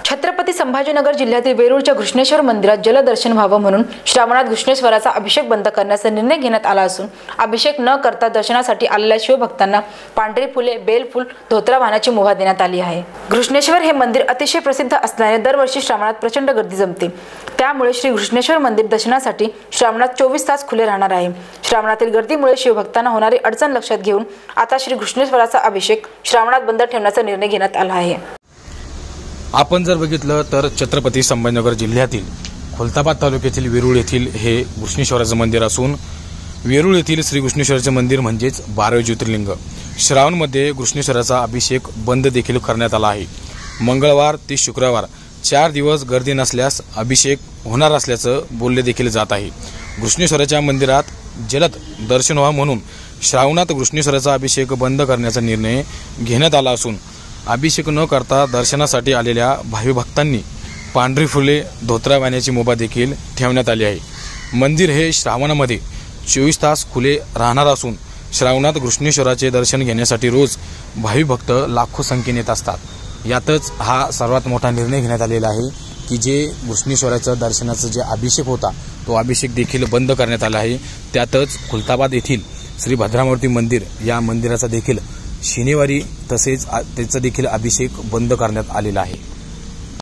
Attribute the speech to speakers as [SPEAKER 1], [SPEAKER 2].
[SPEAKER 1] छत्रपती संभाजीनगर जिल्ह्यातील वेरूळच्या घृष्णेश्वर मंदिरात जलदर्शन व्हावं म्हणून श्रावणात घृष्णेश्वराचा अभिषेक बंद करण्याचा निर्णय घेण्यात आला असून अभिषेक न करता दर्शनासाठी आलेल्या शिवभक्तांना पांढरी फुले, बेलफूल, धोतरा वाहनाची मुभा देण्यात आली आहे। घृष्णेश्वर हे मंदिर अतिशय प्रसिद्ध असल्याने दरवर्षी श्रावणात प्रचंड गर्दी जमते। त्यामुळे श्री घृष्णेश्वर मंदिर दर्शनासाठी श्रावणात 24 तास खुले राहणार आहे। श्रावणातील गर्दीमुळे शिवभक्तांना होणारी अडचण लक्षात घेऊन आता श्री घृष्णेश्वराचा अभिषेक श्रावणात बंद ठेवण्याचा निर्णय घेण्यात आला आहे।
[SPEAKER 2] आपण जर बघितलं तर छत्रपती संभाजीनगर जिल्ह्यातील खुलताबाद तालुक्यातील वेरूळ येथील हे घृष्णेश्वराचं मंदिर असून वेरूळ येथील श्री घृष्णेश्वराचे मंदिर म्हणजेच 12 ज्योतिर्लिंग श्रावणमध्ये घृष्णेश्वराचा अभिषेक बंद देखील करण्यात आला आहे। मंगळवार ते शुक्रवार 4 दिवस गर्दी नसल्यास अभिषेक होणार असल्याचं बोलले देखील जात आहे। घृष्णेश्वराच्या मंदिरात जलद दर्शन व्हावं म्हणून श्रावणात घृष्णेश्वराचा अभिषेक बंद करण्याचा निर्णय घेण्यात आला असून अभिषेक न करता दर्शनासाठी आलेल्या भावी भक्तांनी पांढरी फुले, धोतरा वाहनाची मुभा देखील ठेवण्यात आली आहे। मंदिर हे श्रावणामध्ये 24 तास खुले राहणार असून श्रावणात घृष्णेश्वराचे दर्शन घेण्यासाठी रोज भावी भक्त लाखो संख्येने येत असतात। यातच हा सर्वात मोठा निर्णय घेण्यात आलेला आहे की जे घृष्णेश्वराचं दर्शनाचा जे अभिषेक होता तो अभिषेक देखील बंद करण्यात आला आहे। त्यातच खुलताबाद येथील श्री भद्रामूर्ती मंदिर या मंदिराचा देखील शनिवारी तसेच त्याचा देखील अभिषेक बंद करण्यात आलेला आहे।